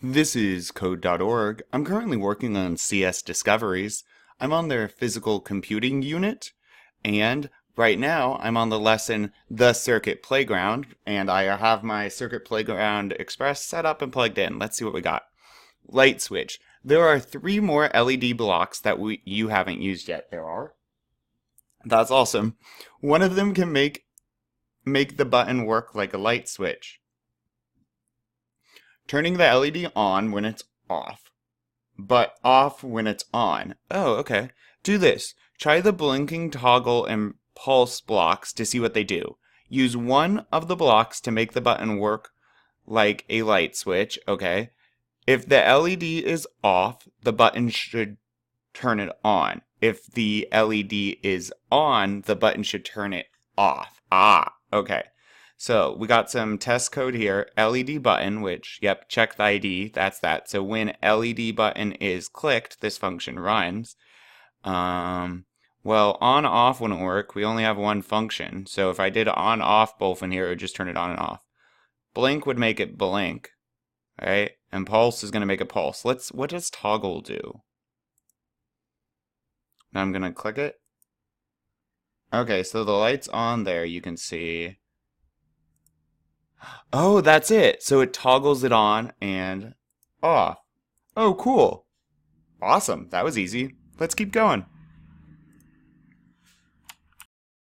This is Code.org. I'm currently working on CS Discoveries. I'm on their physical computing unit, and right now I'm on the lesson The Circuit Playground, and I have my Circuit Playground Express set up and plugged in. Let's see what we got. Light switch. There are 3 more LED blocks that you haven't used yet. There are. That's awesome. One of them can make the button work like a light switch. Turning the LED on when it's off, but off when it's on. Oh, okay. Do this. Try the blinking toggle and pulse blocks to see what they do. Use one of the blocks to make the button work like a light switch, okay? If the LED is off, the button should turn it on. If the LED is on, the button should turn it off. Ah, okay. So we got some test code here, LED button, which, yep, check the ID, that's that. So when LED button is clicked, this function runs. Well, on-off wouldn't work. We only have one function. So if I did on-off both in here, it would just turn it on and off. Blink would make it blink, right? And pulse is going to make a pulse. What does toggle do? Now I'm going to click it. Okay, so the light's on there, you can see. Oh, that's it. So it toggles it on and off. Oh, cool. Awesome. That was easy. Let's keep going.